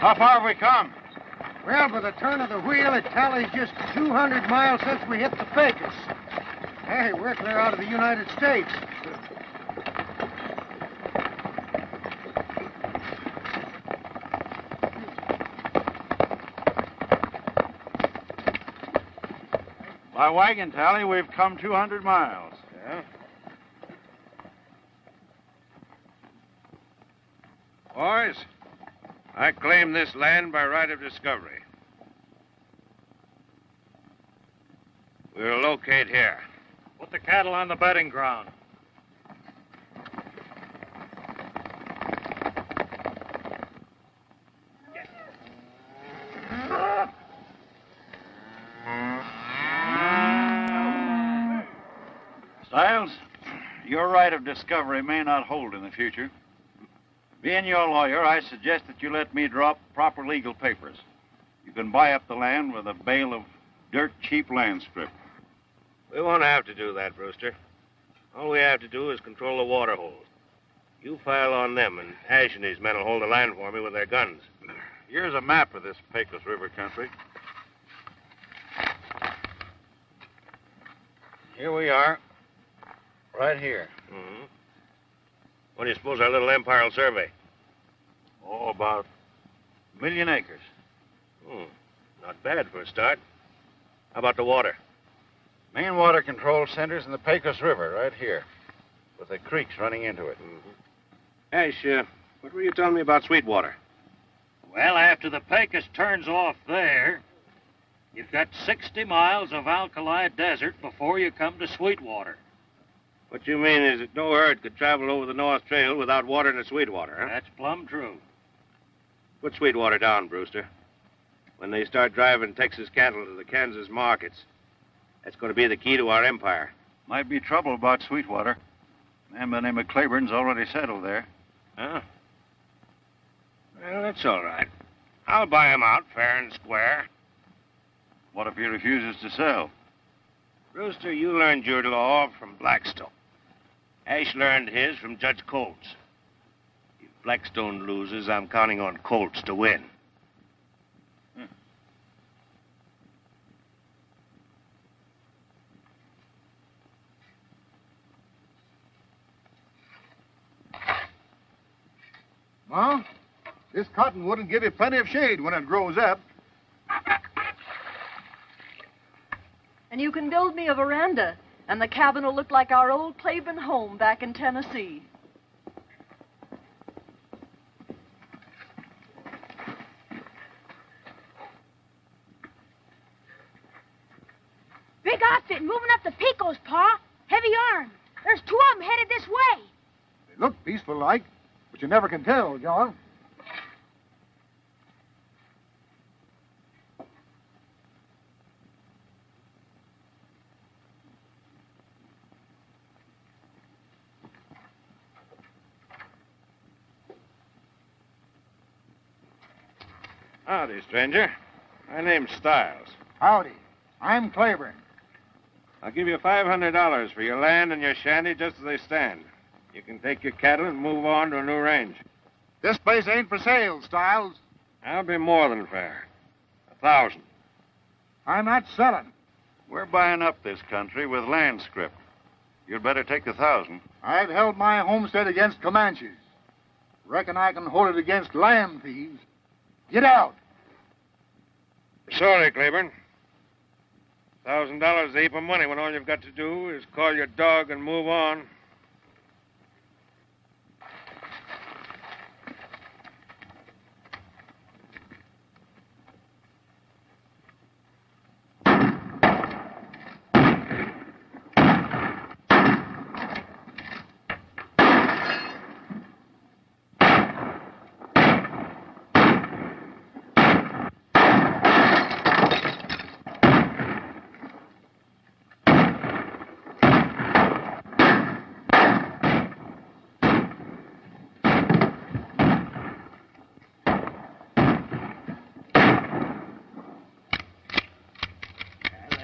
How far have we come? Well, by the turn of the wheel, it tallies just 200 miles since we hit the Pecos. Hey, we're clear out of the United States. By wagon tally, we've come 200 miles. Yeah? Boys, I claim this land by right of discovery. We'll locate here. Put the cattle on the bedding ground. Stiles, your right of discovery may not hold in the future. Being your lawyer, I suggest that you let me draw up proper legal papers. You can buy up the land with a bale of dirt cheap land strip. We won't have to do that, Brewster. All we have to do is control the water holes. You file on them, and Ash and his men will hold the land for me with their guns. Here's a map of this Pecos River country. Here we are. Right here. Mm-hmm. What do you suppose our little empire will survey? Oh, about 1,000,000 acres. Not bad for a start. How about the water? Main water control center's in the Pecos River, right here, with the creeks running into it. Mm-hmm. Ash, what were you telling me about Sweetwater? Well, after the Pecos turns off there, you've got 60 miles of alkali desert before you come to Sweetwater. What you mean is that no herd could travel over the North Trail without water in the Sweetwater, huh? That's plumb true. Put Sweetwater down, Brewster. When they start driving Texas cattle to the Kansas markets, that's going to be the key to our empire. Might be trouble about Sweetwater. A man by the name of Claiborne's already settled there. Huh? Well, that's all right. I'll buy him out fair and square. What if he refuses to sell? Brewster, you learned your law from Blackstone. Ash learned his from Judge Colts. If Blackstone loses, I'm counting on Colts to win. Well, this cottonwood will give you plenty of shade when it grows up. And you can build me a veranda, and the cabin will look like our old Claiborne home back in Tennessee. Big outfit moving up the Pecos, Pa. Heavy arm. There's 2 of them headed this way. They look peaceful like, but you never can tell, John. Howdy, stranger. My name's Stiles. Howdy. I'm Claiborne. I'll give you $500 for your land and your shanty just as they stand. You can take your cattle and move on to a new range. This place ain't for sale, Stiles. I'll be more than fair. 1,000. I'm not selling. We're buying up this country with land scrip. You'd better take the 1,000. I've held my homestead against Comanches. Reckon I can hold it against land thieves. Get out. Sorry, Claiborne. $1,000 is a heap of money when all you've got to do is call your dog and move on.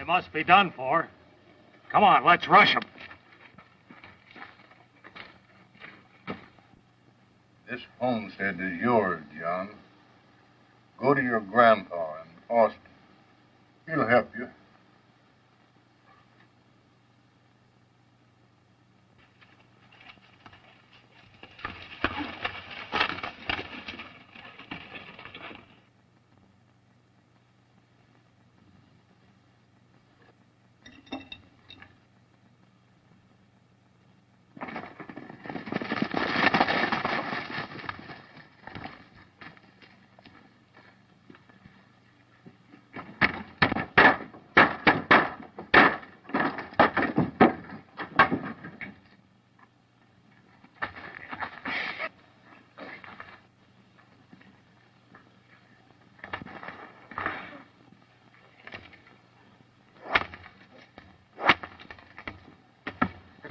Must be done for. Come on, let's rush them. This homestead is yours, John. Go to your grandpa in Austin. He'll help you.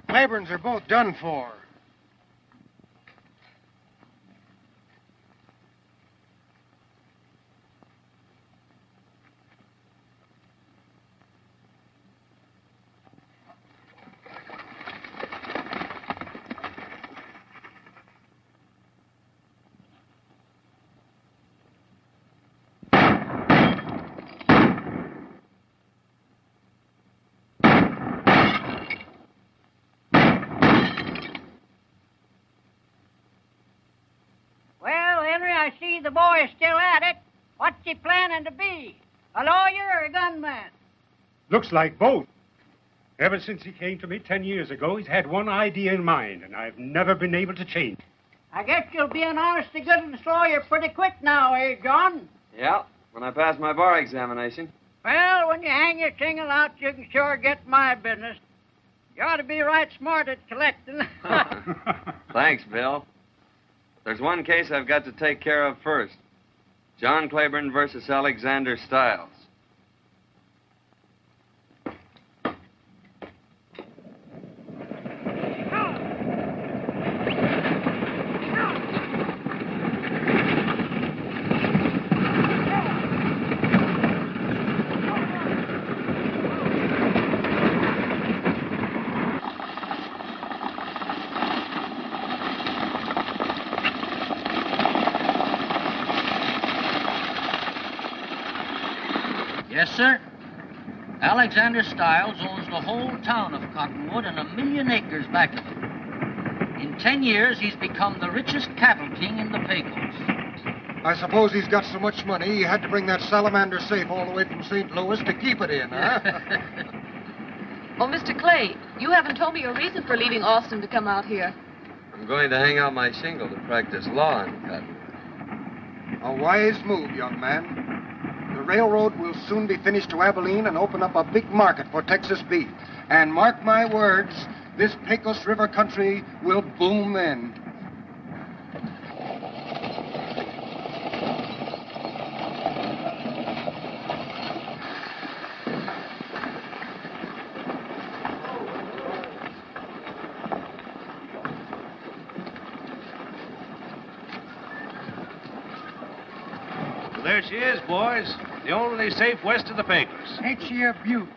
Claibornes are both done for. Well, Henry, I see the boy is still at it. What's he planning to be? A lawyer or a gunman? Looks like both. Ever since he came to me 10 years ago, he's had one idea in mind, and I've never been able to change. I guess you'll be an honest-to-goodness lawyer pretty quick now, eh, John? Yeah, when I pass my bar examination. Well, when you hang your shingle out, you can sure get my business. You ought to be right smart at collecting. Thanks, Bill. There's one case I've got to take care of first. John Claiborne versus Alexander Stiles. Yes, sir. Alexander Stiles owns the whole town of Cottonwood and 1,000,000 acres back of it. In 10 years, he's become the richest cattle king in the Pecos. I suppose he's got so much money he had to bring that salamander safe all the way from St. Louis to keep it in, huh? Oh, Mr. Clay, you haven't told me your reason for leaving Austin to come out here. I'm going to hang out my shingle to practice law in Cottonwood. A wise move, young man. The railroad will soon be finished to Abilene and open up a big market for Texas beef. And mark my words, this Pecos River country will boom then. There she is, boys. The only safe west of the Pecos. Ain't she a beaut?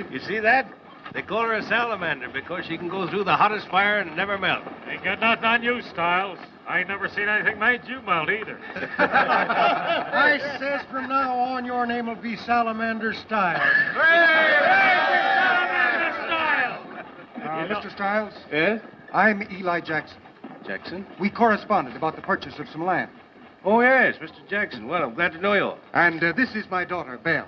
You see that? They call her a salamander because she can go through the hottest fire and never melt. Ain't got nothing on you, Stiles. I ain't never seen anything made you melt either. I says from now on your name will be Salamander Stiles. Mr. Stiles? Yeah? I'm Eli Jackson. Jackson? We corresponded about the purchase of some land. Oh, yes, Mr. Jackson. Well, I'm glad to know you. And this is my daughter, Belle.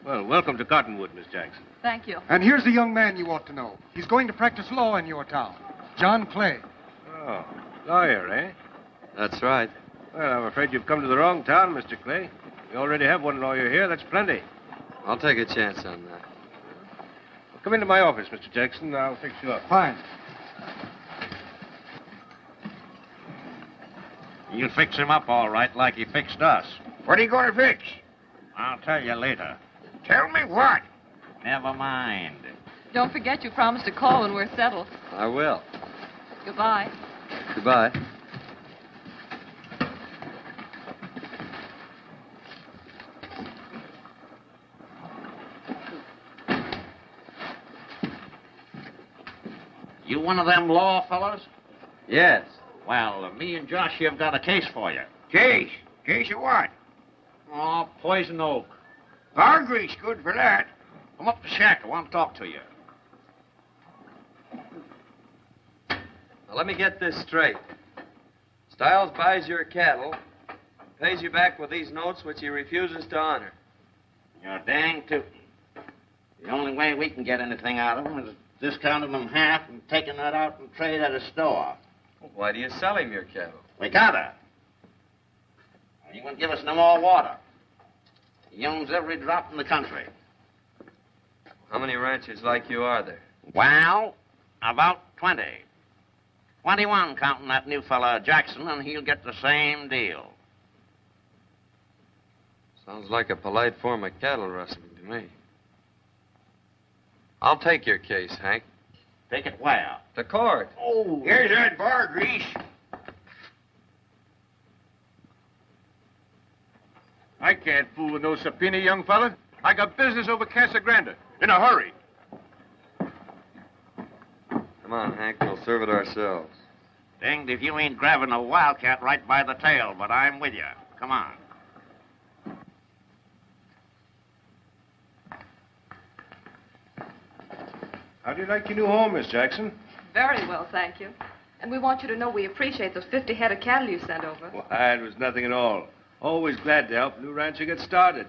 Well, welcome to Cottonwood, Miss Jackson. Thank you. And here's a young man you ought to know. He's going to practice law in your town. John Clay. Oh, lawyer, eh? That's right. Well, I'm afraid you've come to the wrong town, Mr. Clay. We already have one lawyer here. That's plenty. I'll take a chance on that. Well, come into my office, Mr. Jackson. I'll fix you up. Fine. You'll fix him up all right like he fixed us. What are you going to fix? I'll tell you later. Tell me what? Never mind. Don't forget you promised to call when we're settled. I will. Goodbye. Goodbye. You one of them law fellas? Yes. Well, me and Josh have got a case for you. Case? Case of what? poison oak. Bar grease, good for that. Come up the shack. I want to talk to you. Now, let me get this straight. Stiles buys your cattle, pays you back with these notes which he refuses to honor. You're dang tootin'. The only way we can get anything out of him is discounting them half and taking that out and trade at a store. Well, why do you sell him your cattle? We gotta. He won't give us no more water. He owns every drop in the country. How many ranchers like you are there? Well, about 20. 21 counting that new fella Jackson, and he'll get the same deal. Sounds like a polite form of cattle rustling to me. I'll take your case, Hank. Take it where? To court. Oh. Here's that bar grease. I can't fool with no subpoena, young fella. I got business over Casa Grande. In a hurry. Come on, Hank. We'll serve it ourselves. Danged if you ain't grabbing a wildcat right by the tail, but I'm with you. Come on. How do you like your new home, Miss Jackson? Very well, thank you. And we want you to know we appreciate those 50 head of cattle you sent over. Why, it was nothing at all. Always glad to help a new rancher get started.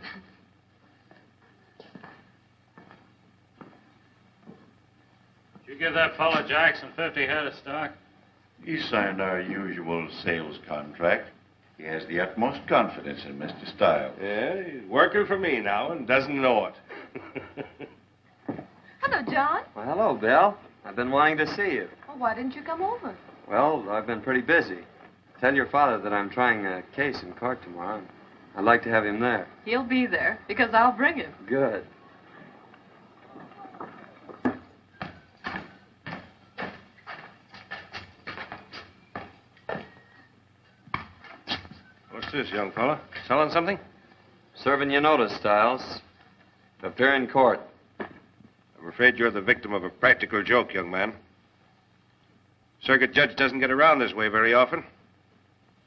Did you give that fellow Jackson 50 head of stock? He signed our usual sales contract. He has the utmost confidence in Mr. Stiles. Yeah, he's working for me now and doesn't know it. Hello, John. Well, hello, Bill. I've been wanting to see you. Well, why didn't you come over? Well, I've been pretty busy. Tell your father that I'm trying a case in court tomorrow. I'd like to have him there. He'll be there, because I'll bring him. Good. What's this, young fella? Selling something? Serving you notice, Stiles. Appear in court. I'm afraid you're the victim of a practical joke, young man. Circuit judge doesn't get around this way very often.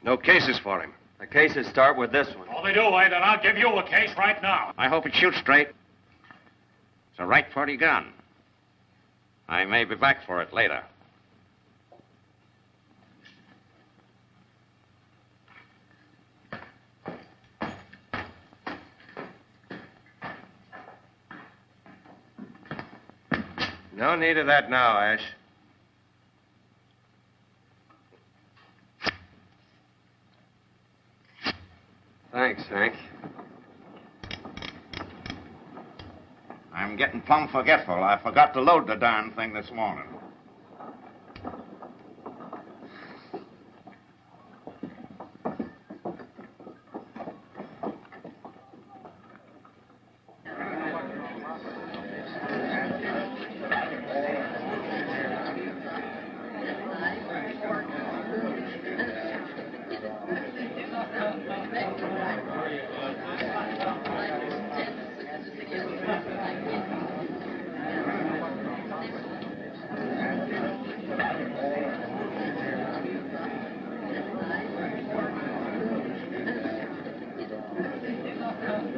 No cases for him. The cases start with this one. Oh, they do, eh? Then I'll give you a case right now. I hope it shoots straight. It's a right 40 gun. I may be back for it later. No need of that now, Ash. Thanks, Hank. I'm getting plumb forgetful. I forgot to load the darn thing this morning.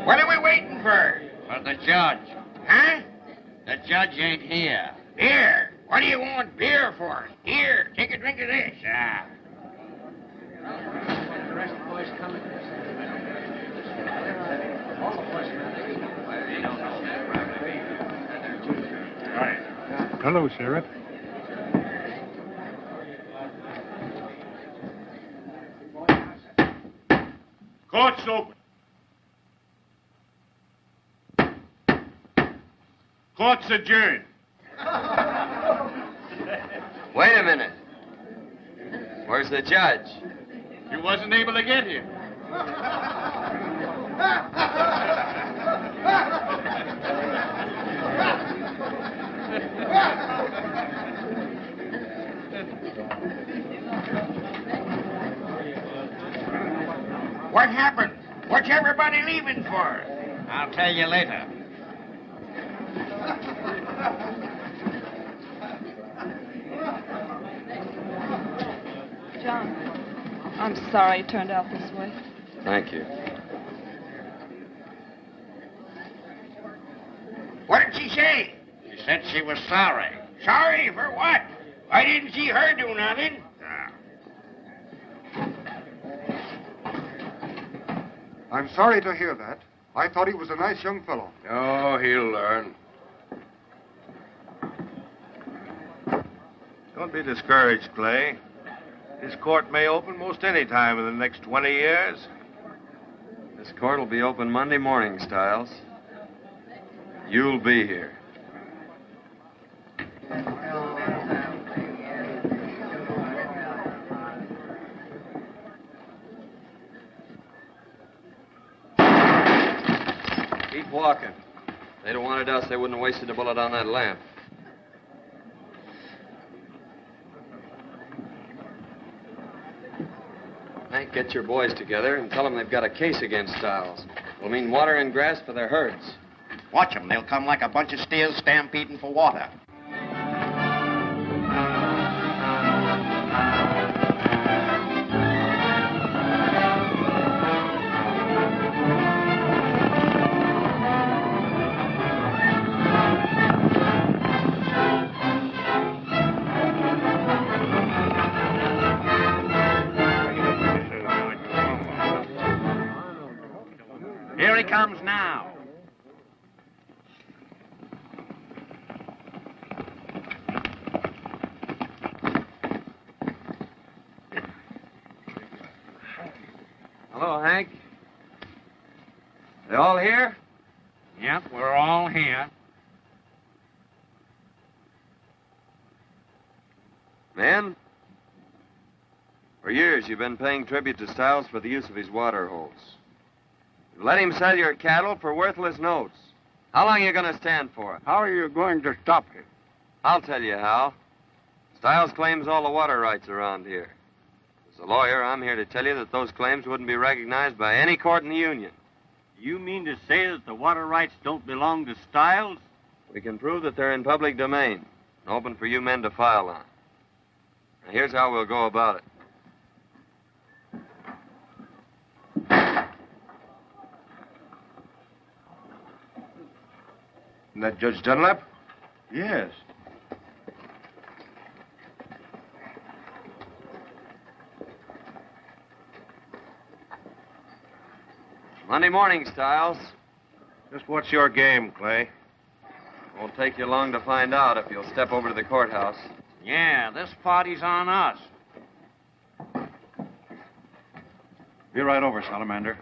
What are we waiting for? For the judge. Huh? The judge ain't here. Beer. What do you want beer for? Here, take a drink of this. Yeah. The rest of the boys coming. All the boys Hello, Sheriff. Court's open. Court's adjourned. Wait a minute. Where's the judge? He wasn't able to get here. What happened? What's everybody leaving for? I'll tell you later. John, I'm sorry it turned out this way. Thank you. say? She said she was sorry. Sorry for what? I didn't see her do nothing. I'm sorry to hear that. I thought he was a nice young fellow. Oh, he'll learn. Don't be discouraged, Clay. This court may open most any time in the next 20 years. This court will be open Monday morning, Stiles. You'll be here. Keep walking. If they'd have wanted us, they wouldn't have wasted a bullet on that lamp. Hank, get your boys together and tell them they've got a case against Stiles. It'll mean water and grass for their herds. Watch them. They'll come like a bunch of steers stampeding for water. Here he comes now. Hello, Hank. They all here? Yep, we're all here. Man, for years you've been paying tribute to Stiles for the use of his water holes. You've let him sell your cattle for worthless notes. How long are you going to stand for it? How are you going to stop him? I'll tell you how. Stiles claims all the water rights around here. As a lawyer, I'm here to tell you that those claims wouldn't be recognized by any court in the Union. You mean to say that the water rights don't belong to Stiles? We can prove that they're in public domain and open for you men to file on. Now, here's how we'll go about it. Isn't that Judge Dunlap? Yes. Monday morning, Stiles. Just what's your game, Clay? Won't take you long to find out if you'll step over to the courthouse. Yeah, this party's on us. Be right over, Salamander.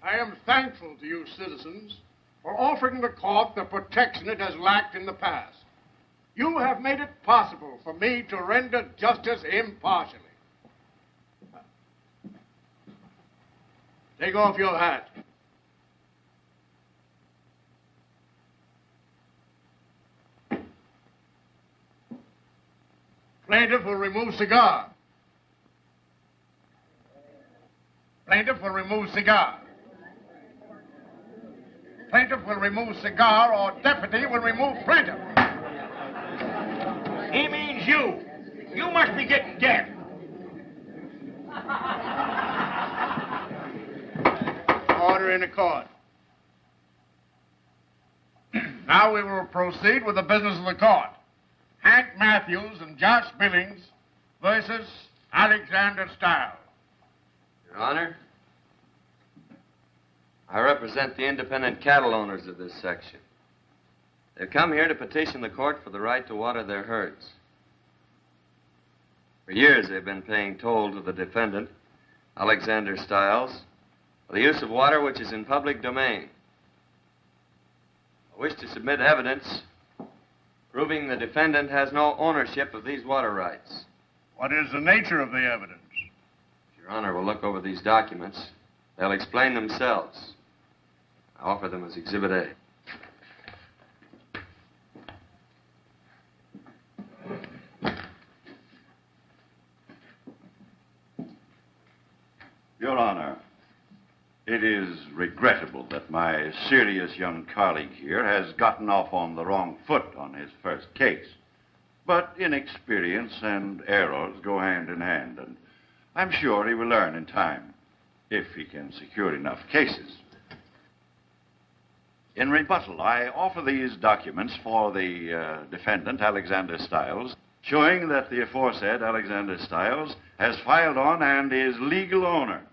I am thankful to you citizens for offering the court the protection it has lacked in the past. You have made it possible for me to render justice impartially. Take off your hat. Plaintiff will remove cigar. Plaintiff will remove cigar. Plaintiff will remove cigar, or deputy will remove plaintiff. He means you. You must be getting deaf. Order in the court. Now we will proceed with the business of the court. Hank Matthews and Josh Billings versus Alexander Stiles. Your Honor, I represent the independent cattle owners of this section. They've come here to petition the court for the right to water their herds. For years, they've been paying toll to the defendant, Alexander Stiles, for the use of water which is in public domain. I wish to submit evidence proving the defendant has no ownership of these water rights. What is the nature of the evidence? Your Honor will look over these documents. They'll explain themselves. I offer them as Exhibit A. Your Honor, it is regrettable that my serious young colleague here has gotten off on the wrong foot on his first case. But inexperience and errors go hand in hand, and I'm sure he will learn in time, if he can secure enough cases. In rebuttal, I offer these documents for the defendant, Alexander Stiles, showing that the aforesaid Alexander Stiles has filed on and is legal owner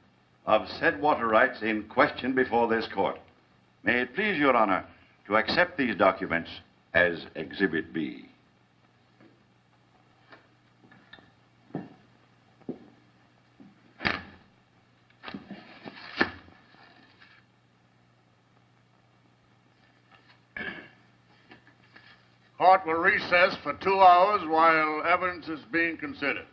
of said water rights in question before this court. May it please your honor to accept these documents as Exhibit B. Court will recess for 2 hours while evidence is being considered.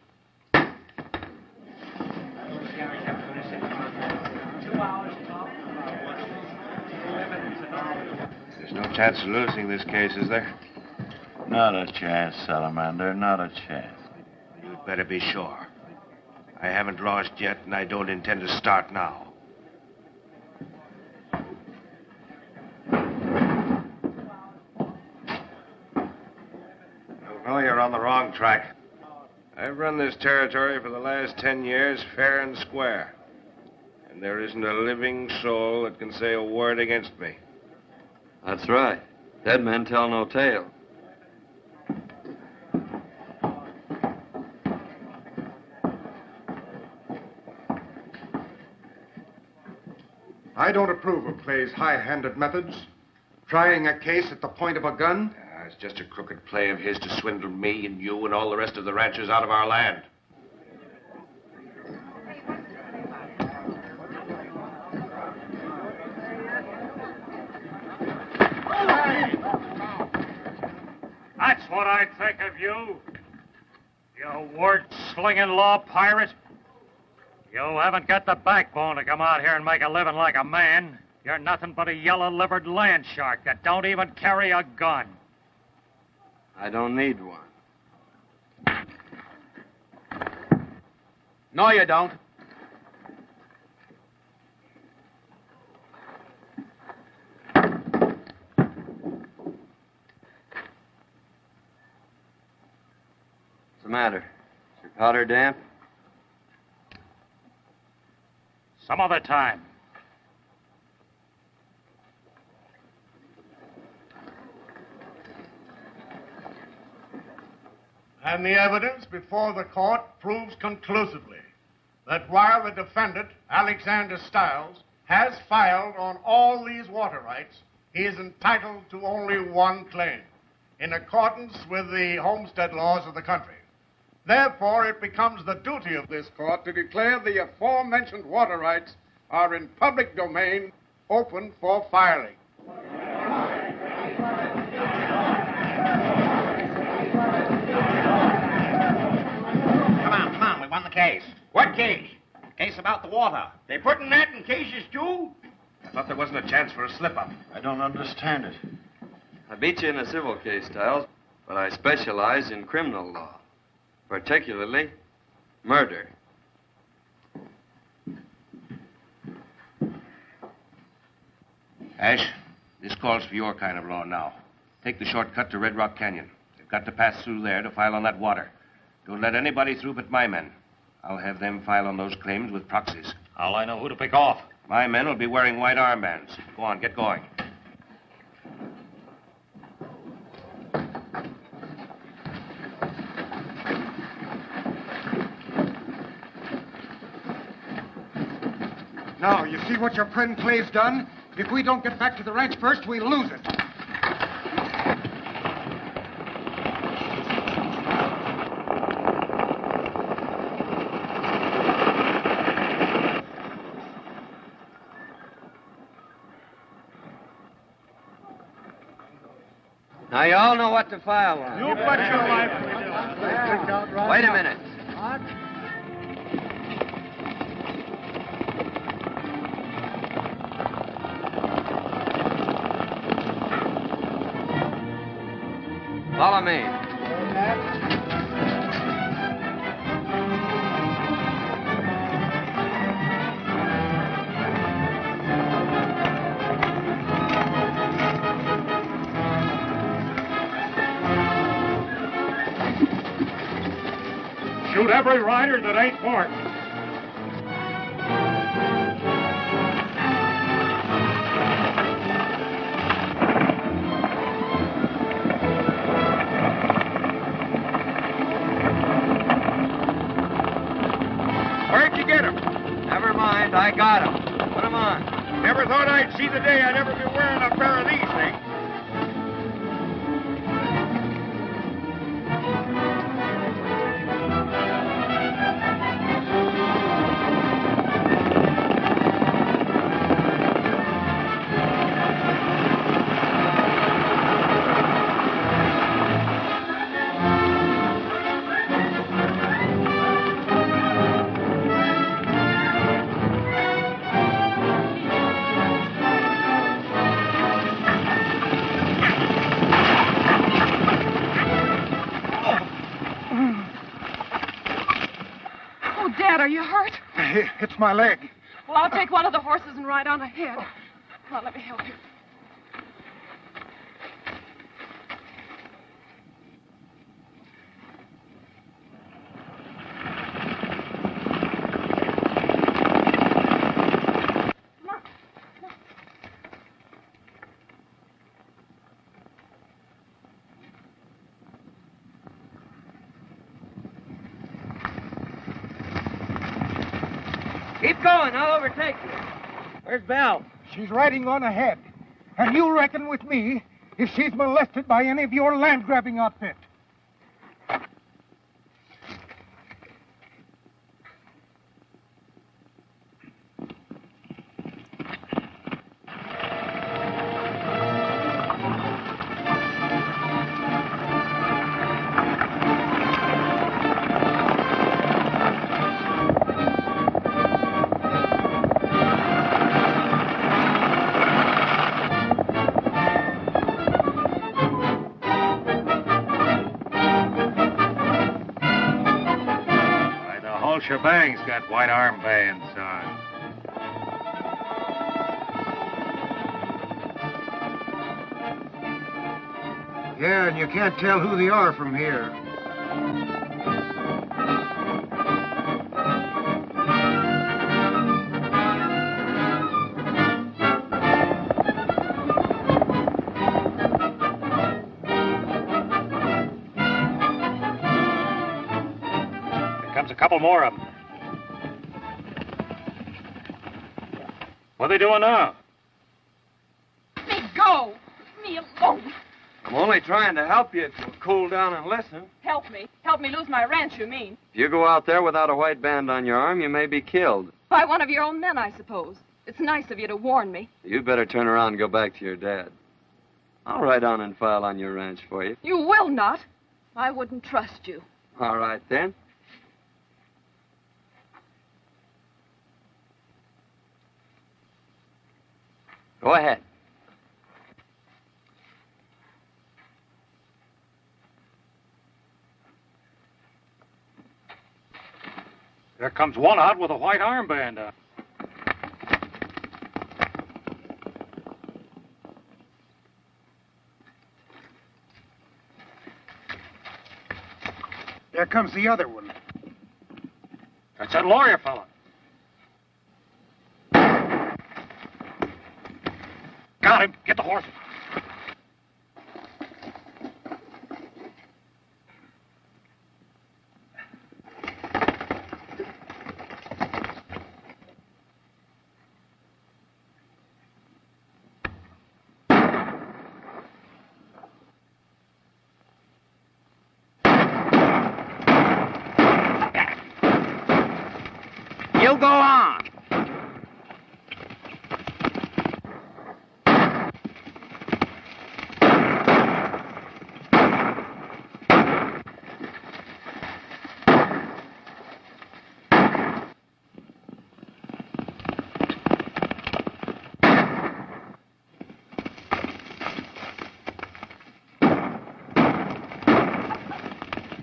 There's no chance of losing this case, is there? Not a chance, Salamander, not a chance. You'd better be sure. I haven't lost yet, and I don't intend to start now. No, you're on the wrong track. I've run this territory for the last 10 years fair and square. And there isn't a living soul that can say a word against me. That's right. Dead men tell no tale. I don't approve of Clay's high-handed methods. Trying a case at the point of a gun. It's just a crooked play of his to swindle me and you and all the rest of the ranchers out of our land. That's what I think of you. You word-slinging law pirate. You haven't got the backbone to come out here and make a living like a man. You're nothing but a yellow-livered land shark that don't even carry a gun. I don't need one. No, you don't. What's the matter? Is your powder damp? Some other time. And the evidence before the court proves conclusively that while the defendant, Alexander Stiles, has filed on all these water rights, he is entitled to only one claim, in accordance with the homestead laws of the country. Therefore, it becomes the duty of this court to declare the aforementioned water rights are in public domain, open for filing. Come on, we won the case. What case? The case about the water. They putting that in cases, too? I thought there wasn't a chance for a slip-up. I don't understand it. I beat you in a civil case, Stiles, but I specialize in criminal law, particularly murder. Ash, this calls for your kind of law now. Take the shortcut to Red Rock Canyon. They've got to pass through there to file on that water. Don't let anybody through but my men. I'll have them file on those claims with proxies. How'll I know who to pick off? My men will be wearing white armbands. Go on, get going. Now, you see what your friend Clay's done? If we don't get back to the ranch first, we'll lose it. Now, you all know what to file on. You bet your life we do. Wait a minute. What? Follow me. Shoot every rider that ain't marked. you get him? Never mind, I got him. Put him on. Never thought I'd see the day I'd ever be wearing a pair of these things. Oh, Dad, are you hurt? It's my leg. Well, I'll take one of the horses and ride on ahead. Come on, let me help you. Keep going, I'll overtake you. Where's Belle? She's riding on ahead. And you reckon with me if she's molested by any of your land-grabbing outfit. The whole shebang's got white armbands on. Yeah, and you can't tell who they are from here. Comes a couple more of them. What are they doing now? Let me go. Leave me alone. I'm only trying to help you if you'll cool down and listen. Help me. Help me lose my ranch, you mean? If you go out there without a white band on your arm, you may be killed. By one of your own men, I suppose. It's nice of you to warn me. You better turn around and go back to your dad. I'll ride on and file on your ranch for you. You will not. I wouldn't trust you. All right, then. Go ahead. There comes one out with a white armband on. There comes the other one. That's that lawyer fella. Got him. Get the horses. You go on.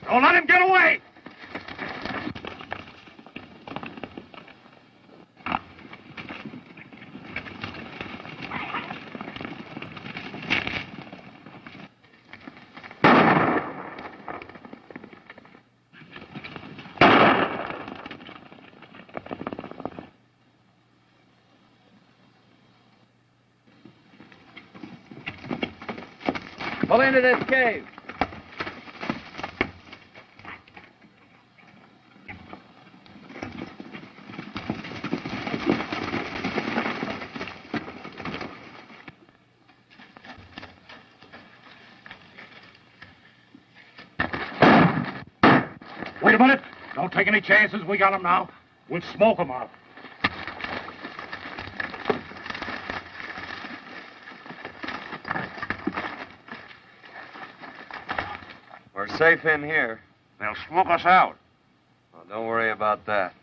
Don't let him get away! Pull into this cave. take any chances. We got 'em now. We'll smoke 'em out. We're safe in here. They'll smoke us out. Well, don't worry about that.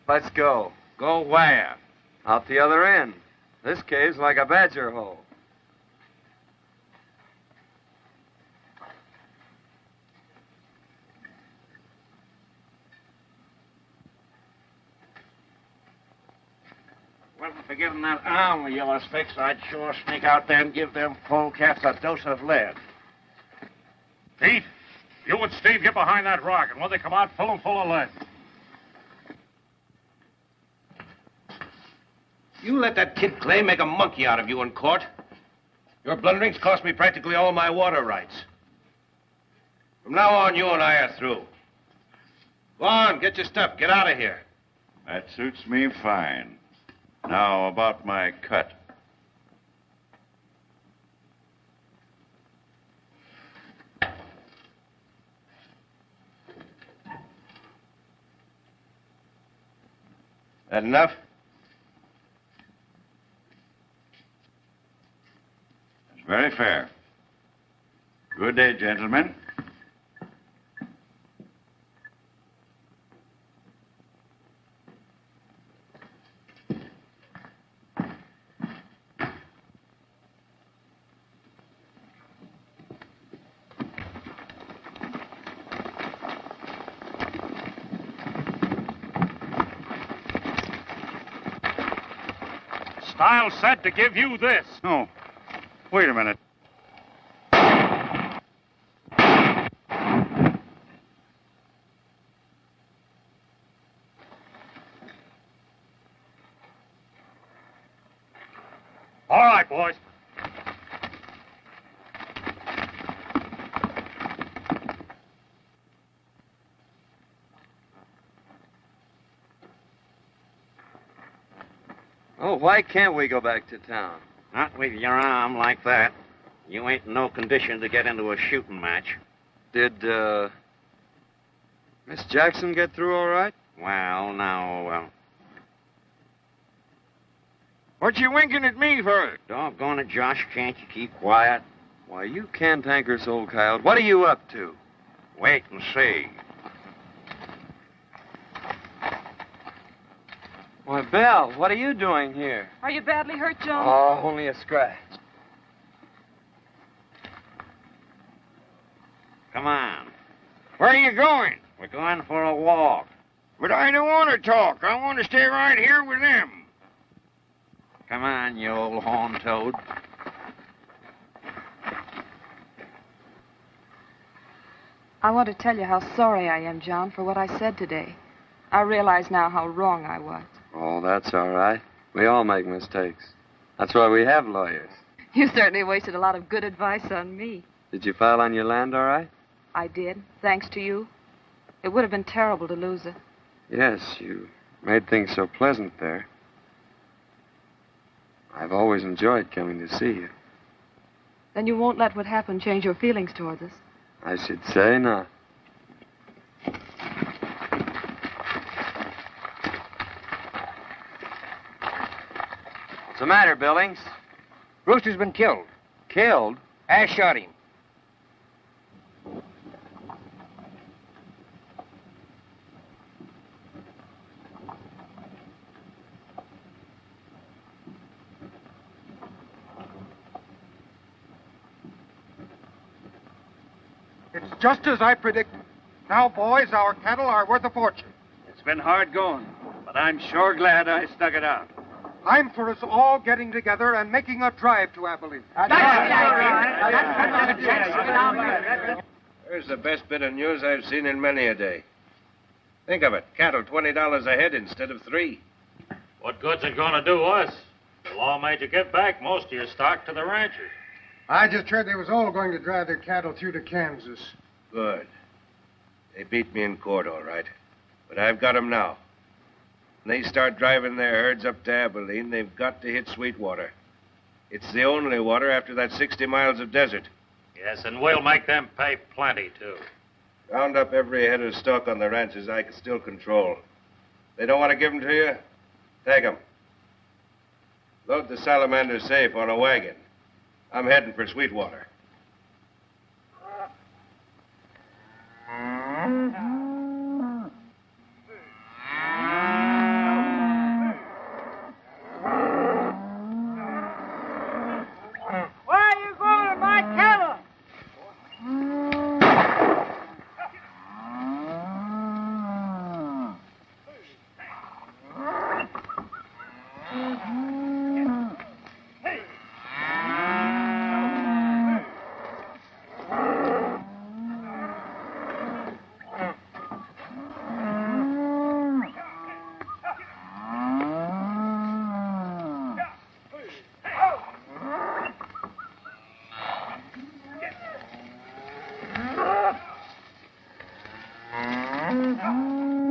Let's go. Go where? Out the other end. This cave's like a badger hole. Wasn't for giving that arm of yours fixed, I'd sure sneak out there and give them polecats a dose of lead. Pete, you and Steve get behind that rock, and when they come out, fill 'em full of lead. You let that kid Clay make a monkey out of you in court. Your blunderings cost me practically all my water rights. From now on, you and I are through. Go on, get your stuff. Get out of here. That suits me fine. Now, about my cut. That enough? That's very fair. Good day, gentlemen. Stiles said to give you this. Oh, wait a minute. All right, boys. Oh, why can't we go back to town? Not with your arm like that. You ain't in no condition to get into a shooting match. Did, Miss Jackson get through all right? Well, now, What you winking at me for? doggone it, Josh, can't you keep quiet? Why, you cantankerous old coyote. What are you up to? Wait and see. Why, Belle, what are you doing here? Are you badly hurt, Joan? Oh, only a scratch. Come on. Where are you going? We're going for a walk. But I don't want to talk. I want to stay right here with them. Come on, you old horn toad. I want to tell you how sorry I am, John, for what I said today. I realize now how wrong I was. Oh, that's all right. We all make mistakes. That's why we have lawyers. You certainly wasted a lot of good advice on me. Did you file on your land all right? I did, thanks to you. It would have been terrible to lose it. Yes, you made things so pleasant there. I've always enjoyed coming to see you. Then you won't let what happened change your feelings towards us. I should say not. What's the matter, Billings? Brewster's been killed. Killed? Ash shot him. It's just as I predicted. Now, boys, our cattle are worth a fortune. It's been hard going, but I'm sure glad I stuck it out. I'm for us all getting together and making a drive to Abilene. There's the best bit of news I've seen in many a day. Think of it. Cattle $20 a head instead of $3. What good's it going to do us? The law made you give back most of your stock to the ranchers. I just heard they was all going to drive their cattle through to Kansas. Good. They beat me in court, all right. But I've got 'em now. When they start driving their herds up to Abilene, they've got to hit Sweetwater. It's the only water after that 60 miles of desert. Yes, and we'll make them pay plenty, too. Round up every head of stock on the ranches I can still control. They don't want to give them to you? Take them. Load the salamander safe on a wagon. I'm heading for Sweetwater. Where are you going with my cattle?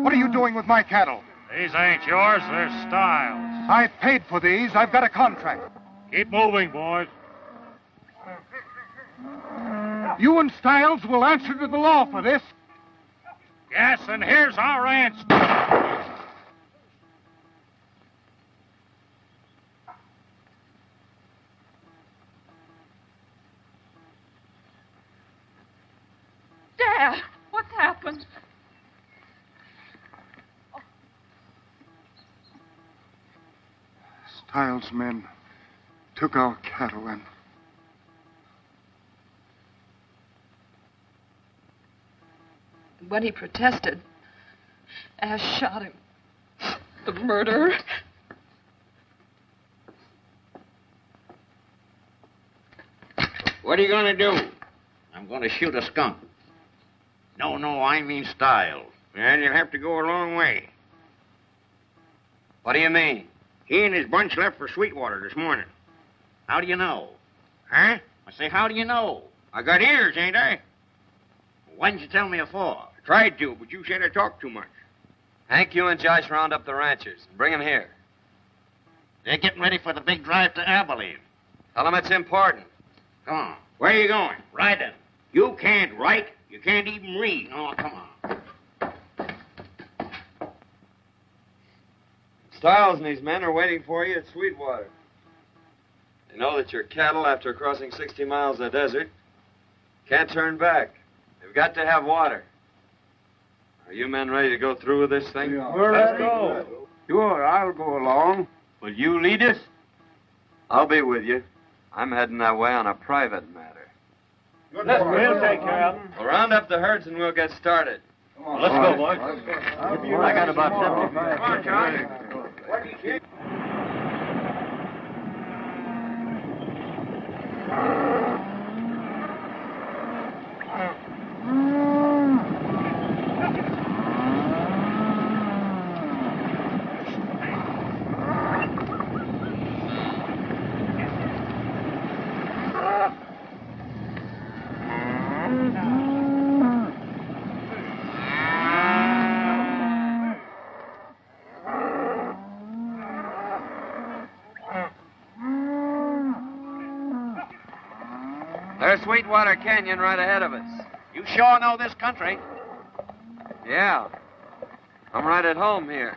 What are you doing with my cattle? These ain't yours, they're Styles. I paid for these. I've got a contract. Keep moving, boys. You and Styles will answer to the law for this. Yes, and here's our answer. Dad, what's happened? Styles' men took our cattle and... When he protested, Ash shot him. The murderer. What are you going to do? I'm going to shoot a skunk. No, I mean Styles. And you'll have to go a long way. What do you mean? He and his bunch left for Sweetwater this morning. How do you know? Huh? I say, how do you know? I got ears, ain't I? Why didn't you tell me before? I tried to, but you said I talked too much. Hank, you and Josh round up the ranchers and bring them here. They're getting ready for the big drive to Abilene. Tell them it's important. Come on. Where are you going? Riding. You can't write. You can't even read. Oh, come on. Styles and these men are waiting for you at Sweetwater. They know that your cattle, after crossing 60 miles of desert, can't turn back. They've got to have water. Are you men ready to go through with this thing? Let's go. Sure, I'll go along. Will you lead us? I'll be with you. I'm heading that way on a private matter. We'll take care of them. We'll round up the herds and we'll get started. Let's go, boys. I got about 75. Come on, Johnny. There's Sweetwater Canyon right ahead of us. You sure know this country. Yeah. I'm right at home here.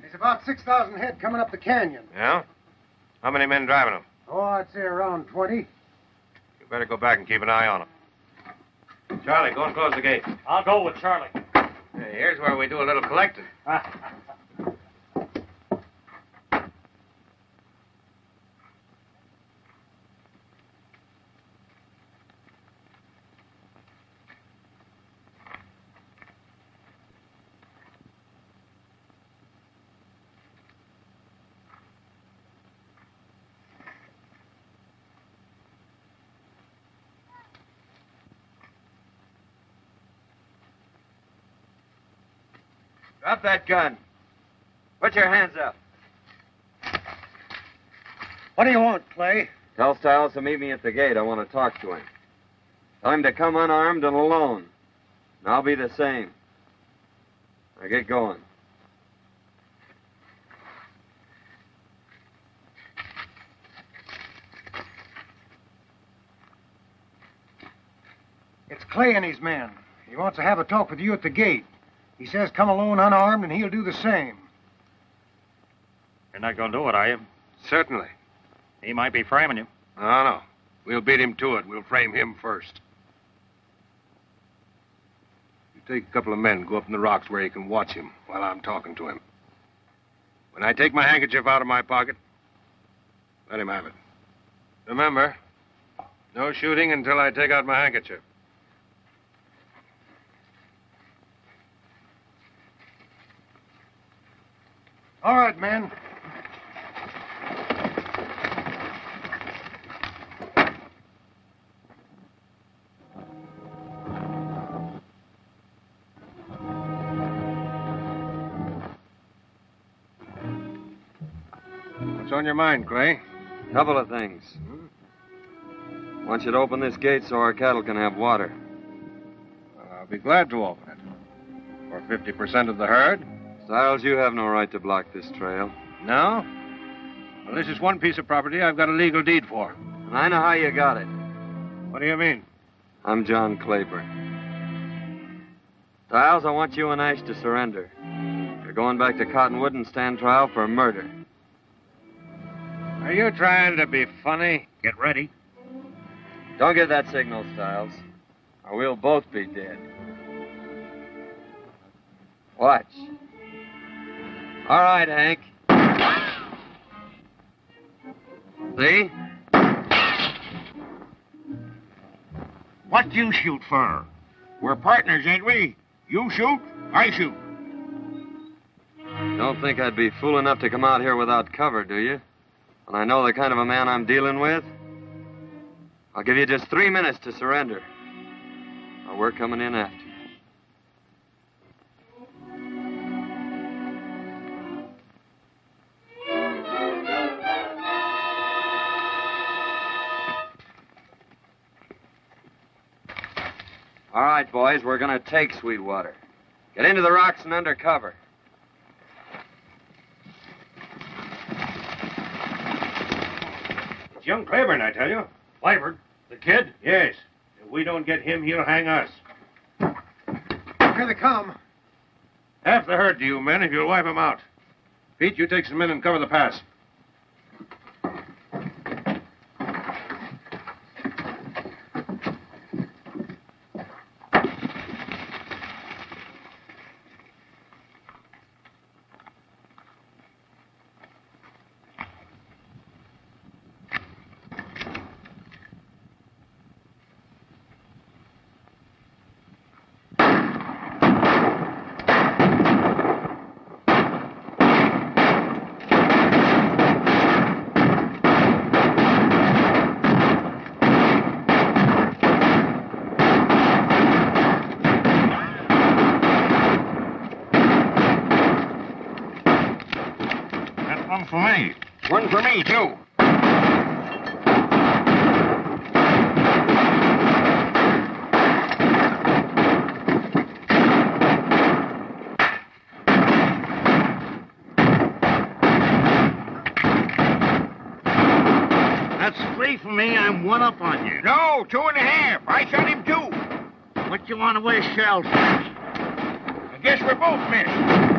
There's about 6,000 head coming up the canyon. Yeah? How many men driving them? Oh, I'd say around 20. You better go back and keep an eye on them. Charlie, go and close the gate. I'll go with Charlie. Hey, here's where we do a little collecting. Drop that gun. Put your hands up. What do you want, Clay? Tell Stiles to meet me at the gate. I want to talk to him. Tell him to come unarmed and alone. And I'll be the same. Now get going. It's Clay and his men. He wants to have a talk with you at the gate. He says come alone unarmed, and he'll do the same. You're not going to do it, are you? Certainly. He might be framing you. No. We'll beat him to it. We'll frame him first. You take a couple of men, go up in the rocks where you can watch him while I'm talking to him. When I take my handkerchief out of my pocket, let him have it. Remember, no shooting until I take out my handkerchief. All right, men. What's on your mind, Clay? Couple of things. I want you to open this gate so our cattle can have water. I'll be glad to open it. For 50% of the herd. Stiles, you have no right to block this trail. No? Well, this is one piece of property I've got a legal deed for. And I know how you got it. What do you mean? I'm John Claiborne. Stiles, I want you and Ash to surrender. You're going back to Cottonwood and stand trial for murder. Are you trying to be funny? Get ready. Don't give that signal, Stiles, or we'll both be dead. Watch. All right, Hank. See? What you shoot for? We're partners, ain't we? You shoot, I shoot. Don't think I'd be fool enough to come out here without cover, do you? When I know the kind of a man I'm dealing with? I'll give you just 3 minutes to surrender. Or we're coming in after you. All right, boys, we're going to take Sweetwater. Get into the rocks and under cover. It's young Claiborne, I tell you. Claiborne? The kid? Yes. If we don't get him, he'll hang us. Here they come. Half the herd to you, men, if you'll wipe him out. Pete, you take some men and cover the pass. One for me. One for me, too. That's 3 for me. I'm 1 up on you. No, 2.5. I shot him, too. What you want to waste shells for? I guess we're both missed.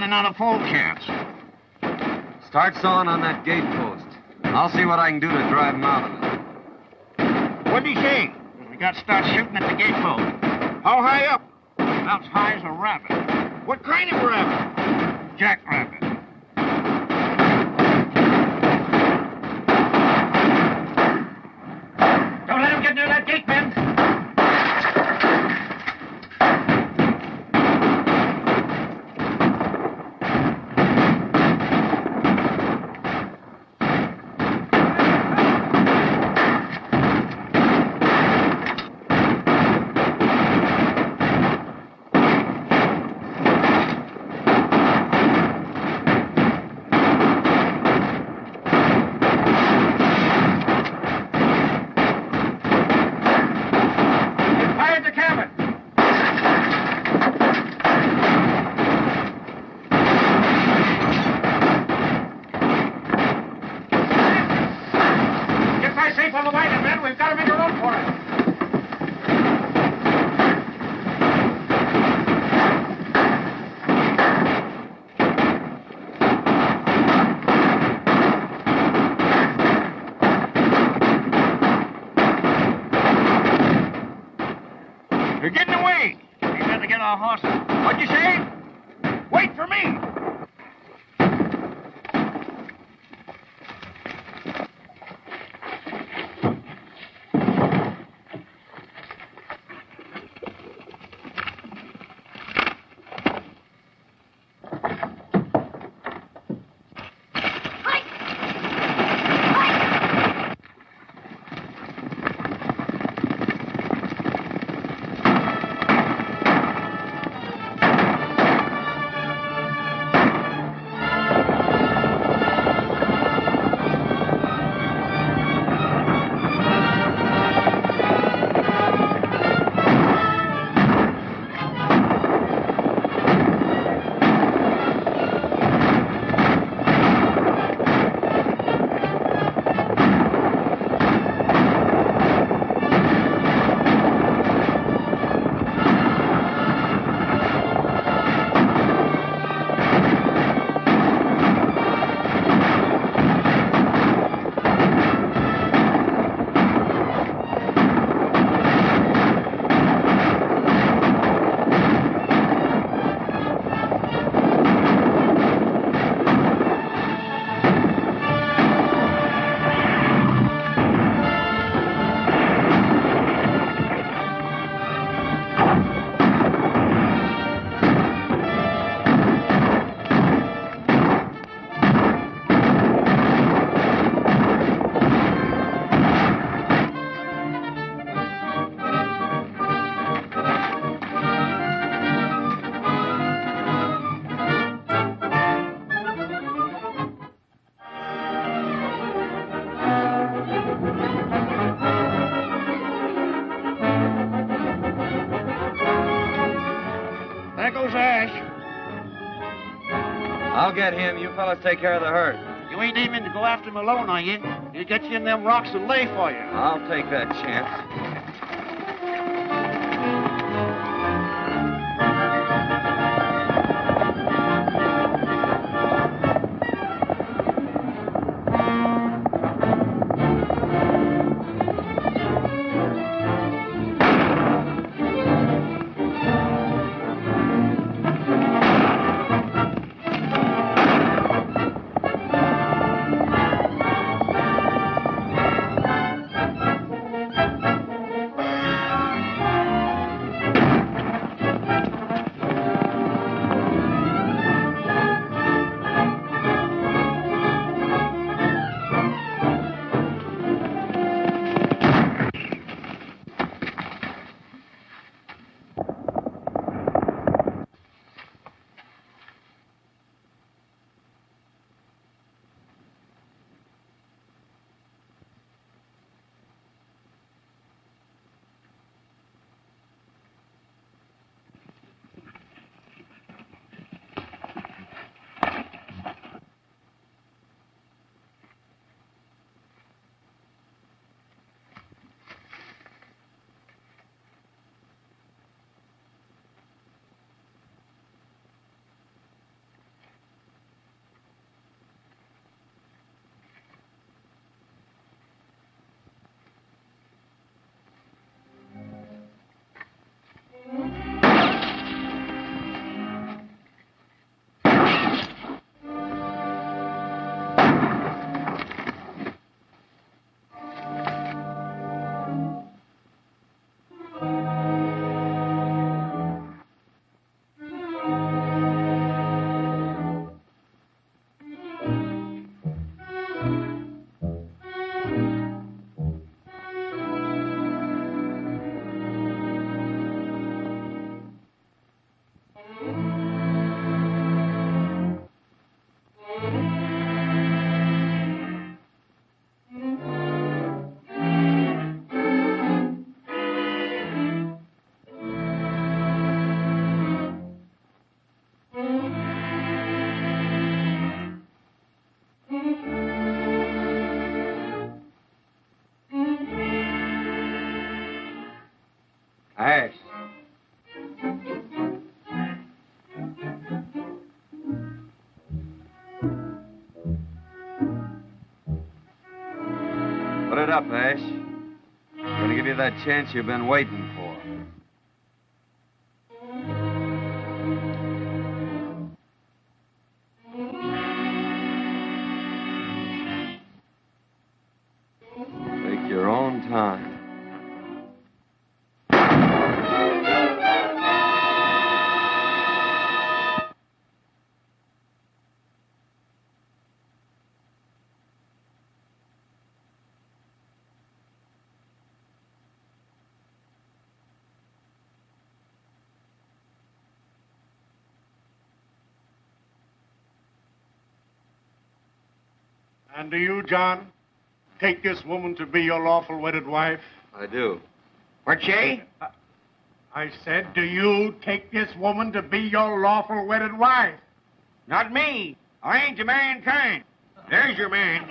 Not a full chance. Start sawing on that gate post. I'll see what I can do to drive him out of it. What'd he say? We got to start shooting at the gate post. How high up? About as high as a rabbit. What kind of rabbit? Jackrabbit. in the way. We got to get our horses. What'd you say? Wait for me. There goes Ash. I'll get him. You fellas take care of the herd. You ain't aiming to go after him alone, are you? He'll get you in them rocks and lay for you. I'll take that chance. Ash. Put it up, Ash. I'm going to give you that chance you've been waiting for. And do you, John, take this woman to be your lawful wedded wife? I do. What, say? I said, do you take this woman to be your lawful wedded wife? Not me. I ain't the marrying kind. There's your man.